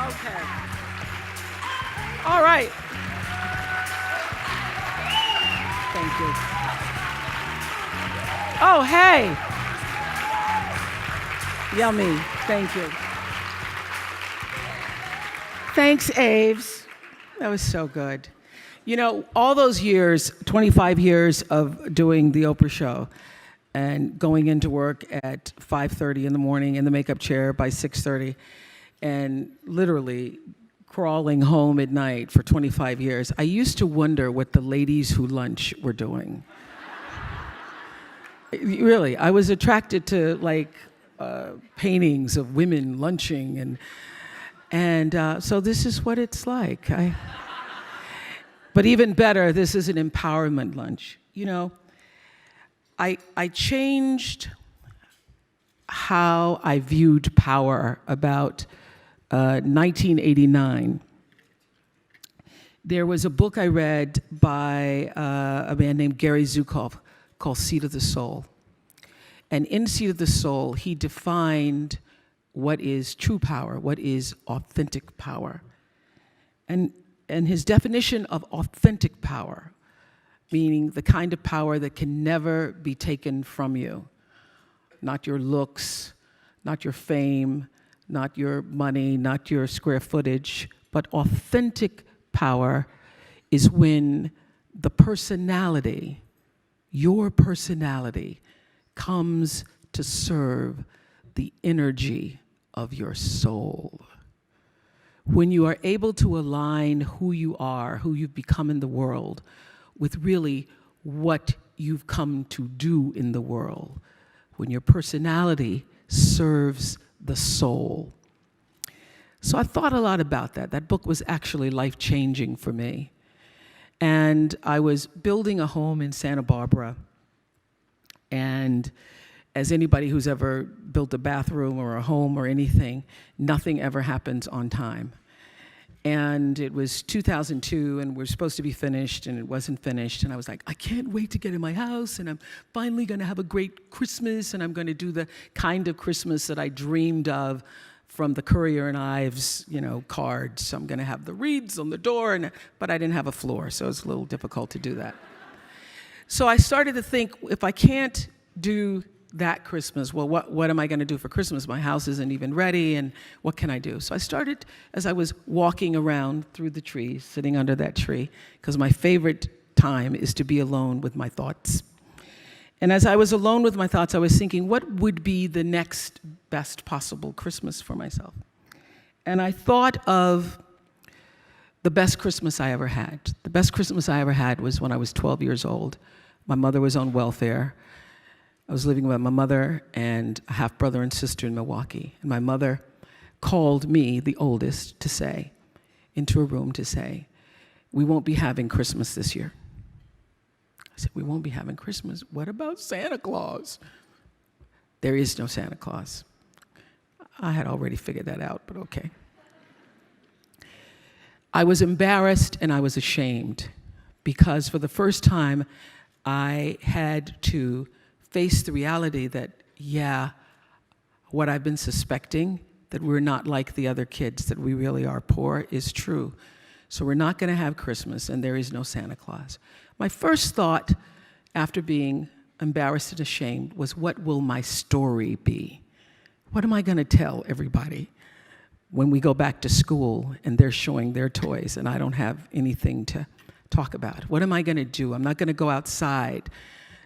Okay. All right. Thank you. Oh, hey. Yummy. Thank you. Thanks, Aves. That was so good. You know, all those years, 25 years of doing the Oprah show and going into work at 5:30 in the morning in the makeup chair by 6:30 and literally crawling home at night for 25 years, I used to wonder what the ladies who lunch were doing. Really, I was attracted to paintings of women lunching and so this is what it's like. But even better, this is an empowerment lunch. You know, I changed how I viewed power about 1989. There was a book I read by a man named Gary Zukav called Seat of the Soul. And in Seat of the Soul, he defined what is true power, what is authentic power. And his definition of authentic power, meaning the kind of power that can never be taken from you, not your looks, not your fame, not your money, not your square footage, but authentic power is when the personality, your personality, comes to serve the energy of your soul. When you are able to align who you are, who you've become in the world, with really what you've come to do in the world, when your personality serves the soul. So I thought a lot about that. That book was actually life-changing for me. And I was building a home in Santa Barbara. And as anybody who's ever built a bathroom or a home or anything, nothing ever happens on time. And it was 2002, and we're supposed to be finished, and it wasn't finished. And I was like, I can't wait to get in my house, and I'm finally going to have a great Christmas, and I'm going to do the kind of Christmas that I dreamed of from the Courier and Ives, cards. So I'm going to have the wreaths on the door, but I didn't have a floor, so it was a little difficult to do that. So I started to think, if I can't do that Christmas, well, what am I going to do for Christmas? My house isn't even ready, and what can I do? So I started, as I was walking around through the trees, sitting under that tree, because my favorite time is to be alone with my thoughts. And as I was alone with my thoughts, I was thinking, what would be the next best possible Christmas for myself? And I thought of the best Christmas I ever had. The best Christmas I ever had was when I was 12 years old. My mother was on welfare. I was living with my mother and a half-brother and sister in Milwaukee. And my mother called me, the oldest, into a room to say, we won't be having Christmas this year. I said, we won't be having Christmas? What about Santa Claus? There is no Santa Claus. I had already figured that out, but okay. I was embarrassed and I was ashamed because for the first time, I had to face the reality that, what I've been suspecting, that we're not like the other kids, that we really are poor, is true. So we're not going to have Christmas, and there is no Santa Claus. My first thought, after being embarrassed and ashamed, was, what will my story be? What am I going to tell everybody when we go back to school and they're showing their toys and I don't have anything to talk about? What am I going to do? I'm not going to go outside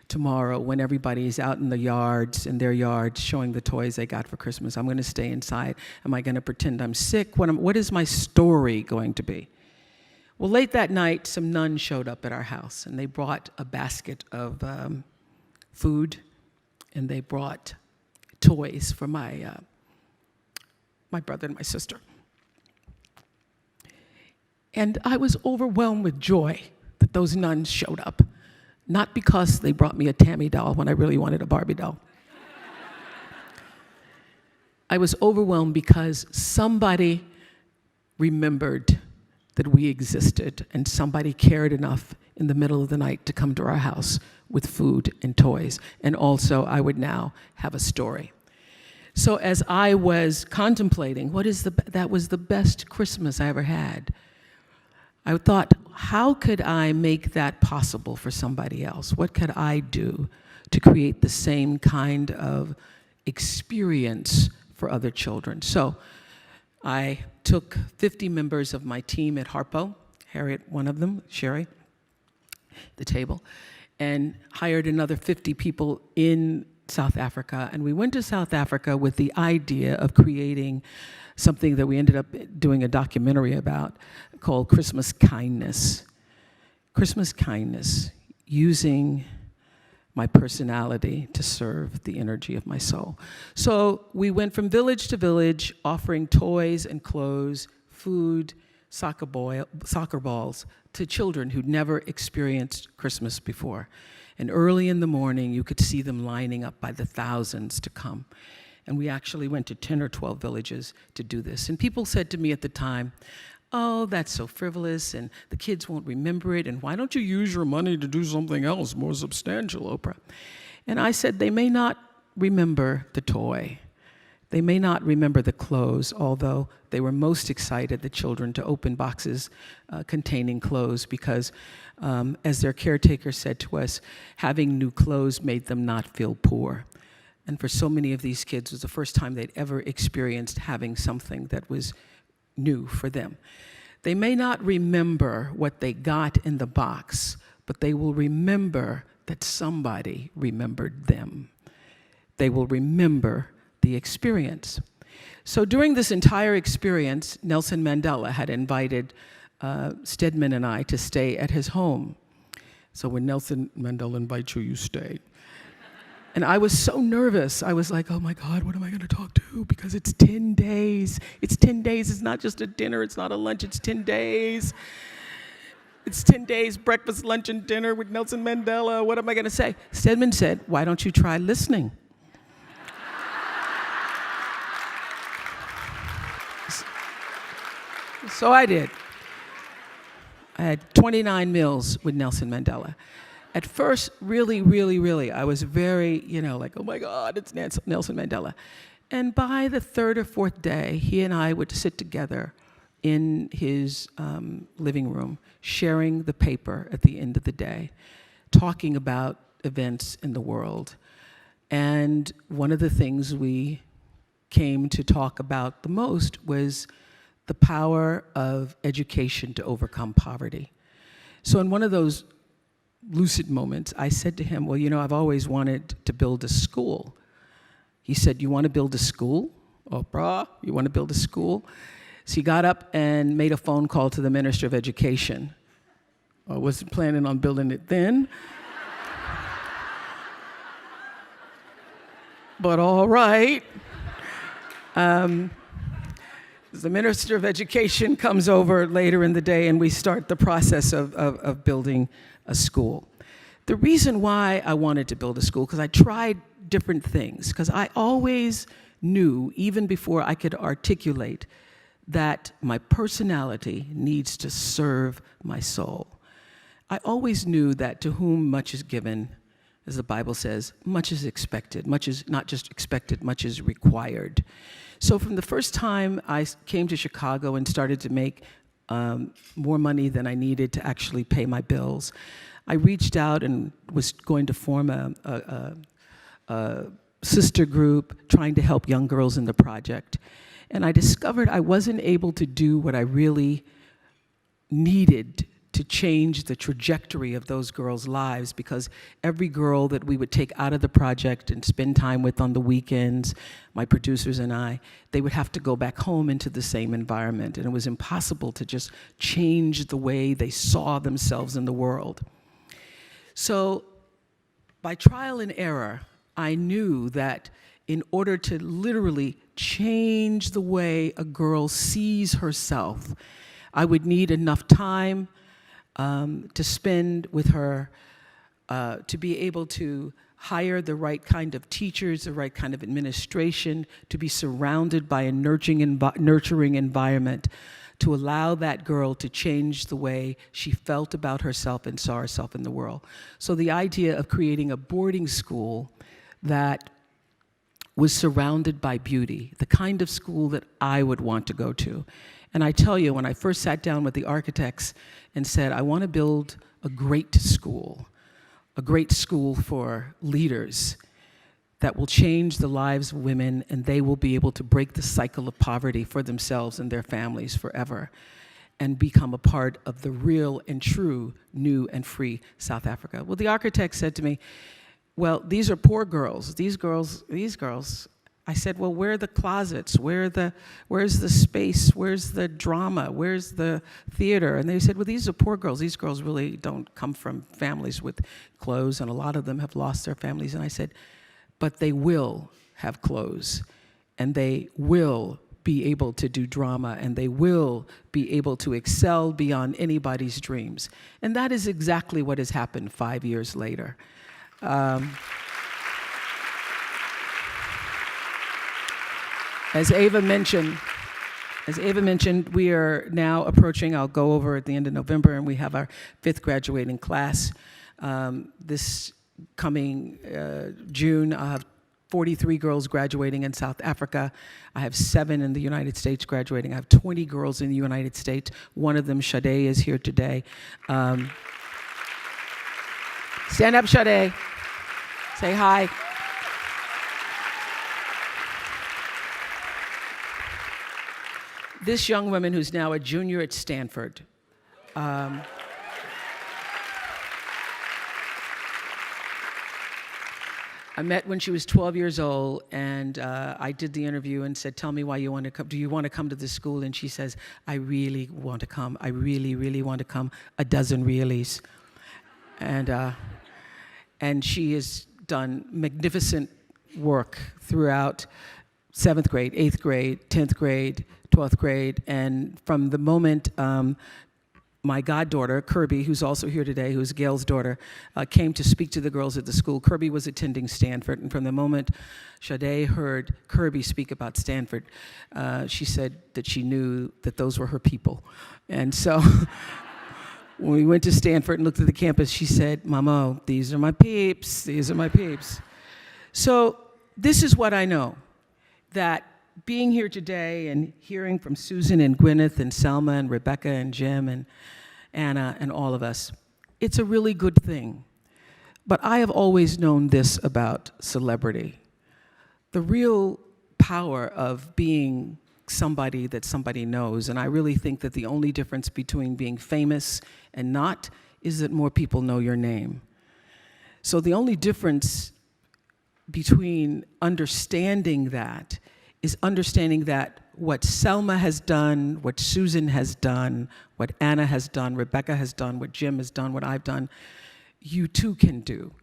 tomorrow when everybody's out in their yards showing the toys they got for Christmas. I'm going to stay inside. Am I going to pretend I'm sick? What is my story going to be? Well, late that night, some nuns showed up at our house, and they brought a basket of food, and they brought toys for my brother and my sister. And I was overwhelmed with joy that those nuns showed up. Not because they brought me a Tammy doll when I really wanted a Barbie doll. I was overwhelmed because somebody remembered that we existed and somebody cared enough in the middle of the night to come to our house with food and toys. And also, I would now have a story. So as I was contemplating, that was the best Christmas I ever had, I thought, how could I make that possible for somebody else? What could I do to create the same kind of experience for other children? So I took 50 members of my team at Harpo, Harriet, one of them, Sherry, the table, and hired another 50 people in South Africa. And we went to South Africa with the idea of creating something that we ended up doing a documentary about called Christmas Kindness. Christmas Kindness, using my personality to serve the energy of my soul. So we went from village to village, offering toys and clothes, food, soccer balls to children who'd never experienced Christmas before. And early in the morning, you could see them lining up by the thousands to come. And we actually went to 10 or 12 villages to do this. And people said to me at the time, oh, that's so frivolous, and the kids won't remember it, and why don't you use your money to do something else more substantial, Oprah? And I said, they may not remember the toy. They may not remember the clothes, although they were most excited, the children, to open boxes containing clothes because, as their caretaker said to us, having new clothes made them not feel poor. And for so many of these kids, it was the first time they'd ever experienced having something that was new for them. They may not remember what they got in the box, but they will remember that somebody remembered them. They will remember the experience. So during this entire experience, Nelson Mandela had invited Stedman and I to stay at his home. So when Nelson Mandela invites you, you stay. And I was so nervous. I was like, oh my God, what am I gonna talk to? Because it's 10 days. It's 10 days, it's not just a dinner, it's not a lunch, it's 10 days. It's 10 days, breakfast, lunch, and dinner with Nelson Mandela. What am I gonna say? Stedman said, why don't you try listening? So I did. I had 29 meals with Nelson Mandela. At first, really, I was very, like, oh my God, it's Nelson Mandela. And by the third or fourth day, he and I would sit together in his living room, sharing the paper at the end of the day, talking about events in the world. And one of the things we came to talk about the most was the power of education to overcome poverty. So in one of those lucid moments, I said to him, well, I've always wanted to build a school. He said, you want to build a school? Oprah, you want to build a school? So he got up and made a phone call to the Minister of Education. I wasn't planning on building it then. But all right. The Minister of Education comes over later in the day and we start the process of building a school. The reason why I wanted to build a school, because I tried different things, because I always knew, even before I could articulate, that my personality needs to serve my soul. I always knew that to whom much is given, as the Bible says, much is expected. Much is not just expected, much is required. So from the first time I came to Chicago and started to make more money than I needed to actually pay my bills, I reached out and was going to form a sister group trying to help young girls in the project. And I discovered I wasn't able to do what I really needed to change the trajectory of those girls' lives, because every girl that we would take out of the project and spend time with on the weekends, my producers and I, they would have to go back home into the same environment. And it was impossible to just change the way they saw themselves in the world. So by trial and error, I knew that in order to literally change the way a girl sees herself, I would need enough time to spend with her, to be able to hire the right kind of teachers, the right kind of administration, to be surrounded by a nurturing environment, to allow that girl to change the way she felt about herself and saw herself in the world. So the idea of creating a boarding school that was surrounded by beauty, the kind of school that I would want to go to. And I tell you, when I first sat down with the architects and said, I want to build a great school for leaders that will change the lives of women, and they will be able to break the cycle of poverty for themselves and their families forever and become a part of the real and true new and free South Africa. Well, the architect said to me, well, these are poor girls. These girls. I said, well, where are the closets? Where's the space? Where's the drama? Where's the theater? And they said, well, these are poor girls. These girls really don't come from families with clothes, and a lot of them have lost their families. And I said, but they will have clothes, and they will be able to do drama, and they will be able to excel beyond anybody's dreams. And that is exactly what has happened 5 years later. As Ava mentioned, we are now approaching, I'll go over at the end of November, and we have our 5th graduating class. This coming June, I'll have 43 girls graduating in South Africa. I have 7 in the United States graduating. I have 20 girls in the United States. One of them, Sade, is here today. Stand up, Sade. Say hi. This young woman, who's now a junior at Stanford, I met when she was 12 years old, and I did the interview and said, tell me why you want to come. Do you want to come to this school? And she says, I really want to come. I really, really want to come. A dozen reallys. And she has done magnificent work throughout 7th grade, 8th grade, 10th grade, 12th grade. And from the moment my goddaughter, Kirby, who's also here today, who's Gail's daughter, came to speak to the girls at the school. Kirby was attending Stanford, and from the moment Sade heard Kirby speak about Stanford, she said that she knew that those were her people. And so when we went to Stanford and looked at the campus, she said, Mamo, these are my peeps, these are my peeps. So this is what I know, that being here today and hearing from Susan and Gwyneth and Selma and Rebecca and Jim and Anna and all of us, it's a really good thing. But I have always known this about celebrity. The real power of being somebody that somebody knows, and I really think that the only difference between being famous and not is that more people know your name. So the only difference between understanding that is understanding that what Selma has done, what Susan has done, what Anna has done, Rebecca has done, what Jim has done, what I've done, you too can do.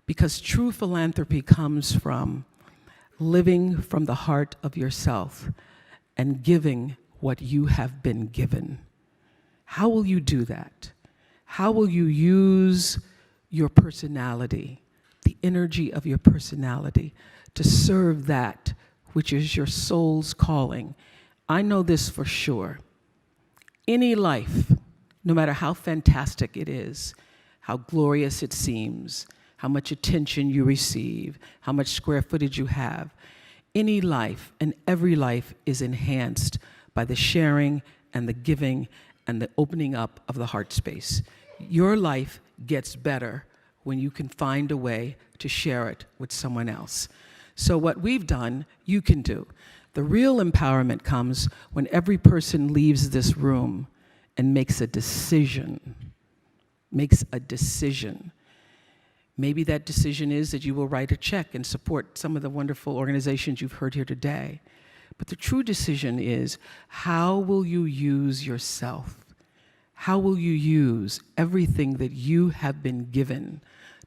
Because true philanthropy comes from living from the heart of yourself and giving what you have been given. How will you do that? How will you use your personality, the energy of your personality, to serve that which is your soul's calling? I know this for sure. Any life, no matter how fantastic it is, how glorious it seems, how much attention you receive, how much square footage you have, any life and every life is enhanced by the sharing and the giving and the opening up of the heart space. Your life gets better when you can find a way to share it with someone else. So what we've done, you can do. The real empowerment comes when every person leaves this room and makes a decision. Maybe that decision is that you will write a check and support some of the wonderful organizations you've heard here today. But the true decision is, how will you use yourself? How will you use everything that you have been given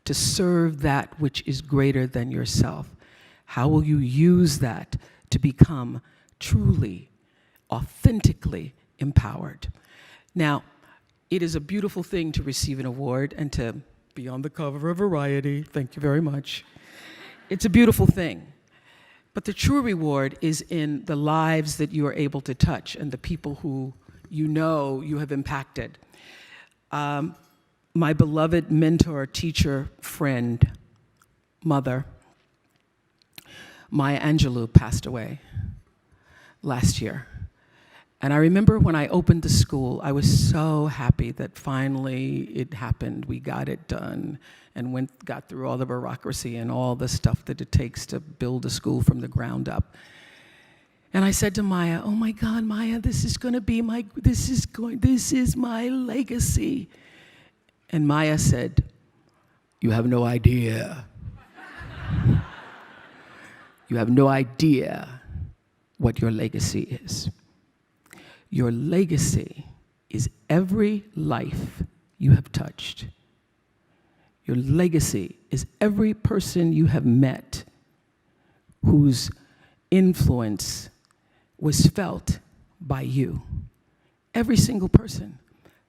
to serve that which is greater than yourself? How will you use that to become truly, authentically empowered? Now, it is a beautiful thing to receive an award and to be on the cover of Variety. Thank you very much. It's a beautiful thing. But the true reward is in the lives that you are able to touch and the people who you know you have impacted. My beloved mentor, teacher, friend, mother, Maya Angelou passed away last year. And I remember when I opened the school, I was so happy that finally it happened. We got it done and got through all the bureaucracy and all the stuff that it takes to build a school from the ground up. And I said to Maya, oh my God, Maya, this is my legacy. And Maya said, you have no idea. You have no idea what your legacy is. Your legacy is every life you have touched. Your legacy is every person you have met whose influence was felt by you. Every single person.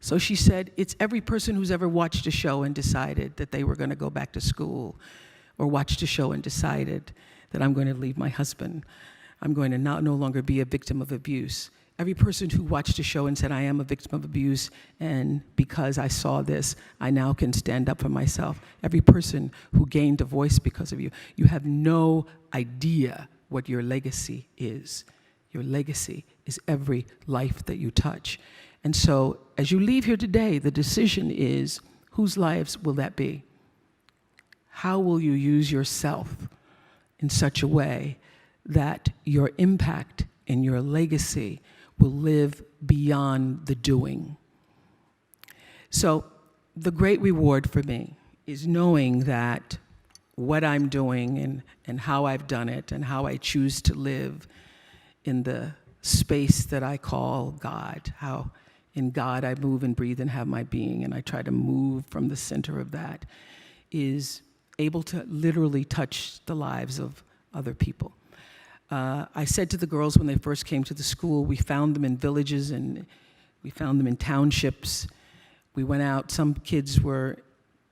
So she said, it's every person who's ever watched a show and decided that they were going to go back to school, or watched a show and decided that I'm going to leave my husband. I'm going to no longer be a victim of abuse. Every person who watched a show and said, I am a victim of abuse, and because I saw this, I now can stand up for myself. Every person who gained a voice because of you. You have no idea what your legacy is. Your legacy is every life that you touch. And so, as you leave here today, the decision is, whose lives will that be? How will you use yourself in such a way that your impact and your legacy will live beyond the doing? So the great reward for me is knowing that what I'm doing and how I've done it and how I choose to live in the space that I call God, how in God I move and breathe and have my being, and I try to move from the center of that, is able to literally touch the lives of other people. I said to the girls when they first came to the school, we found them in villages and we found them in townships. We went out, some kids were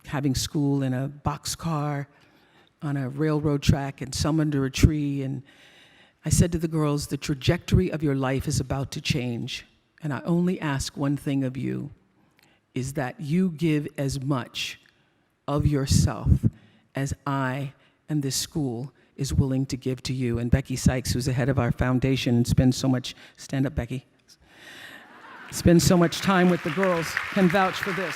having school in a boxcar on a railroad track and some under a tree. And I said to the girls, the trajectory of your life is about to change. And I only ask one thing of you, is that you give as much of yourself as I and this school is willing to give to you. And Becky Sykes, who's the head of our foundation and spends so much, stand up, Becky, spends so much time with the girls, can vouch for this.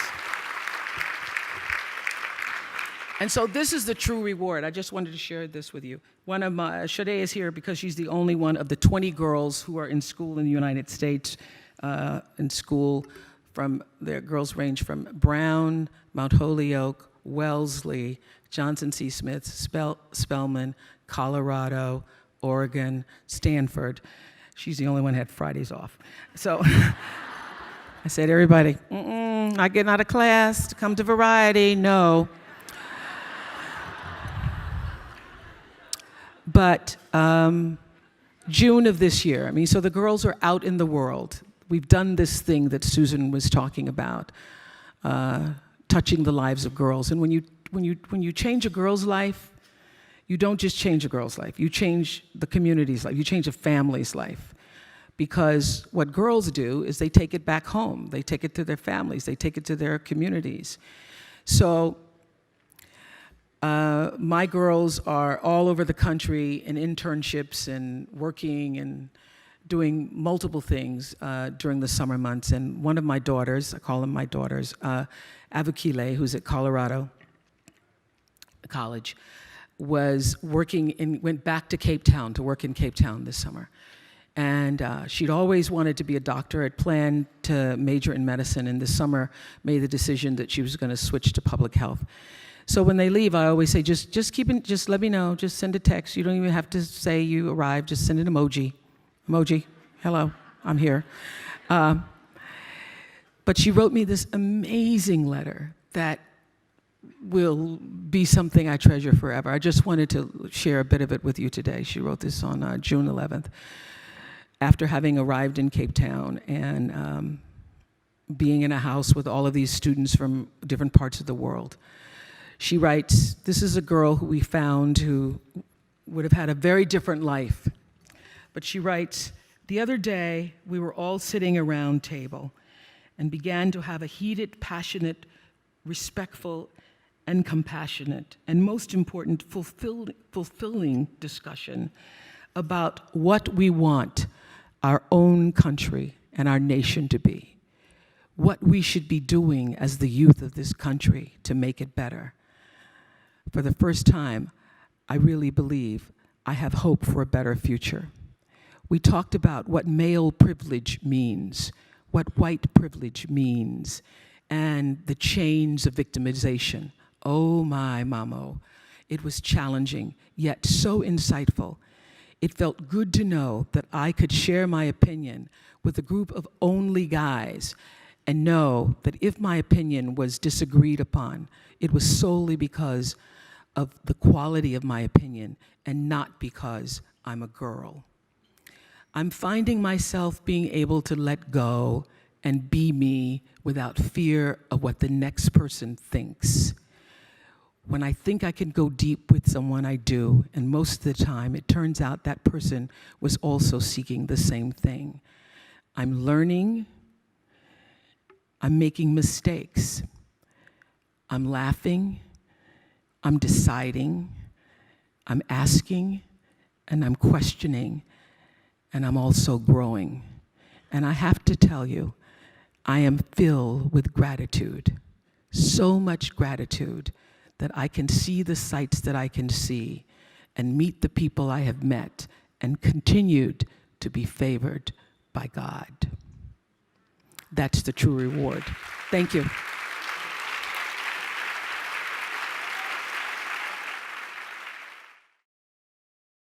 And so this is the true reward. I just wanted to share this with you. One of my, Sade is here because she's the only one of the 20 girls who are in school in the United States, in school from, their girls range from Brown, Mount Holyoke, Wellesley, Johnson C. Smith, Spelman, Colorado, Oregon, Stanford. She's the only one who had Fridays off. So I said, everybody, not getting out of class to come to Variety, no. But June of this year, so the girls are out in the world. We've done this thing that Susan was talking about, touching the lives of girls. And when you change a girl's life, you don't just change a girl's life, you change the community's life, you change a family's life. Because what girls do is they take it back home, they take it to their families, they take it to their communities. So my girls are all over the country in internships and working and doing multiple things during the summer months. And one of my daughters, I call them my daughters, Avukile, who's at Colorado College, was working went back to Cape Town to work in Cape Town this summer. And she'd always wanted to be a doctor, had planned to major in medicine, and this summer made the decision that she was going to switch to public health. So when they leave, I always say, just let me know, just send a text. You don't even have to say you arrived, just send an emoji. Emoji, hello, I'm here. But she wrote me this amazing letter that will be something I treasure forever. I just wanted to share a bit of it with you today. She wrote this on June 11th, after having arrived in Cape Town and being in a house with all of these students from different parts of the world. She writes, this is a girl who we found who would have had a very different life. But she writes, the other day, we were all sitting around table and began to have a heated, passionate, respectful, and compassionate, and most important, fulfilling discussion about what we want our own country and our nation to be, what we should be doing as the youth of this country to make it better. For the first time, I really believe I have hope for a better future. We talked about what male privilege means, what white privilege means, and the chains of victimization. Oh my mamo. It was challenging, yet so insightful. It felt good to know that I could share my opinion with a group of only guys and know that if my opinion was disagreed upon, it was solely because of the quality of my opinion and not because I'm a girl. I'm finding myself being able to let go and be me without fear of what the next person thinks. When I think I can go deep with someone, I do, and most of the time it turns out that person was also seeking the same thing. I'm learning, I'm making mistakes, I'm laughing, I'm deciding, I'm asking, and I'm questioning, and I'm also growing. And I have to tell you, I am filled with gratitude, so much gratitude that I can see the sights that I can see and meet the people I have met and continued to be favored by God. That's the true reward. Thank you.